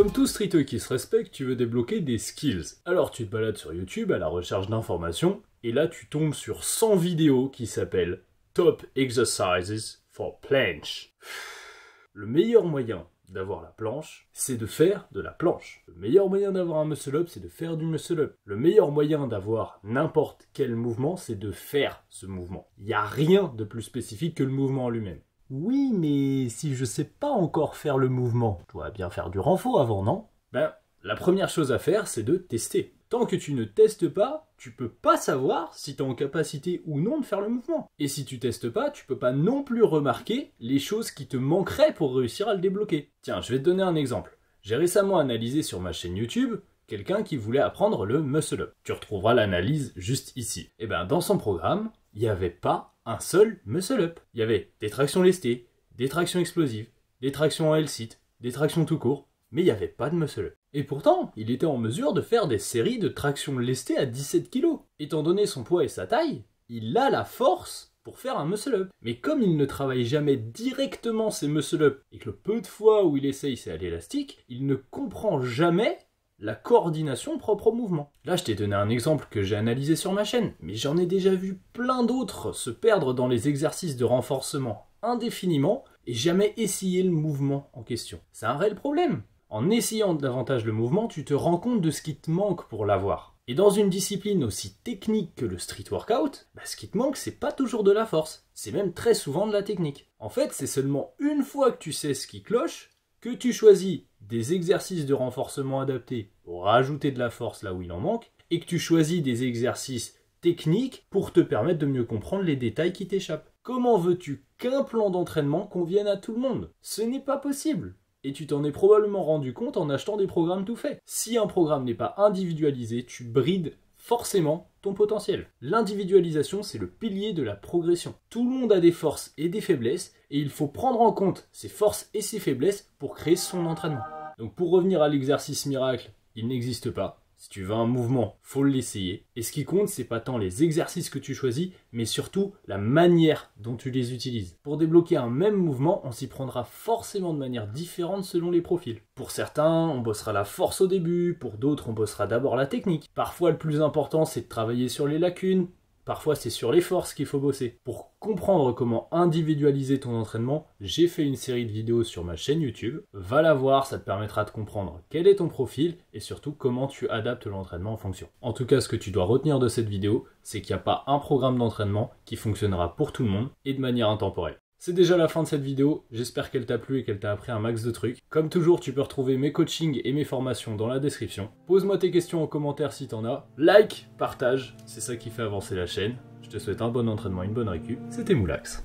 Comme tout streeteux qui se respecte, tu veux débloquer des skills. Alors tu te balades sur YouTube à la recherche d'informations, et là tu tombes sur 100 vidéos qui s'appellent Top Exercises for Planche. Le meilleur moyen d'avoir la planche, c'est de faire de la planche. Le meilleur moyen d'avoir un muscle-up, c'est de faire du muscle-up. Le meilleur moyen d'avoir n'importe quel mouvement, c'est de faire ce mouvement. Il n'y a rien de plus spécifique que le mouvement en lui-même. Oui, mais si je sais pas encore faire le mouvement, je dois bien faire du renfort avant, non? Ben, la première chose à faire, c'est de tester. Tant que tu ne testes pas, tu peux pas savoir si tu es en capacité ou non de faire le mouvement. Et si tu testes pas, tu peux pas non plus remarquer les choses qui te manqueraient pour réussir à le débloquer. Tiens, je vais te donner un exemple. J'ai récemment analysé sur ma chaîne YouTube quelqu'un qui voulait apprendre le muscle-up. Tu retrouveras l'analyse juste ici. Et ben, dans son programme, il n'y avait pas un seul muscle-up. Il y avait des tractions lestées, des tractions explosives, des tractions en L-sit, des tractions tout court, mais il n'y avait pas de muscle-up. Et pourtant, il était en mesure de faire des séries de tractions lestées à 17 kg. Étant donné son poids et sa taille, il a la force pour faire un muscle-up. Mais comme il ne travaille jamais directement ses muscle-up, et que le peu de fois où il essaye c'est à l'élastique, il ne comprend jamais la coordination propre au mouvement. Là, je t'ai donné un exemple que j'ai analysé sur ma chaîne, mais j'en ai déjà vu plein d'autres se perdre dans les exercices de renforcement indéfiniment et jamais essayer le mouvement en question. C'est un réel problème. En essayant davantage le mouvement, tu te rends compte de ce qui te manque pour l'avoir. Et dans une discipline aussi technique que le street workout, ce qui te manque, c'est pas toujours de la force, c'est même très souvent de la technique. En fait, c'est seulement une fois que tu sais ce qui cloche, que tu choisis des exercices de renforcement adaptés pour rajouter de la force là où il en manque, et que tu choisis des exercices techniques pour te permettre de mieux comprendre les détails qui t'échappent. Comment veux-tu qu'un plan d'entraînement convienne à tout le monde? Ce n'est pas possible. Et tu t'en es probablement rendu compte en achetant des programmes tout faits. Si un programme n'est pas individualisé, tu brides forcément ton potentiel. L'individualisation, c'est le pilier de la progression. Tout le monde a des forces et des faiblesses, et il faut prendre en compte ses forces et ses faiblesses pour créer son entraînement. Donc pour revenir à l'exercice miracle, il n'existe pas. Si tu veux un mouvement, faut l'essayer. Et ce qui compte, c'est pas tant les exercices que tu choisis, mais surtout la manière dont tu les utilises. Pour débloquer un même mouvement, on s'y prendra forcément de manière différente selon les profils. Pour certains, on bossera la force au début, pour d'autres, on bossera d'abord la technique. Parfois, le plus important, c'est de travailler sur les lacunes. Parfois, c'est sur les forces qu'il faut bosser. Pour comprendre comment individualiser ton entraînement, j'ai fait une série de vidéos sur ma chaîne YouTube. Va la voir, ça te permettra de comprendre quel est ton profil et surtout comment tu adaptes l'entraînement en fonction. En tout cas, ce que tu dois retenir de cette vidéo, c'est qu'il n'y a pas un programme d'entraînement qui fonctionnera pour tout le monde et de manière intemporelle. C'est déjà la fin de cette vidéo, j'espère qu'elle t'a plu et qu'elle t'a appris un max de trucs. Comme toujours, tu peux retrouver mes coachings et mes formations dans la description. Pose-moi tes questions en commentaire si t'en as. Like, partage, c'est ça qui fait avancer la chaîne. Je te souhaite un bon entraînement, une bonne récup. C'était Moulax.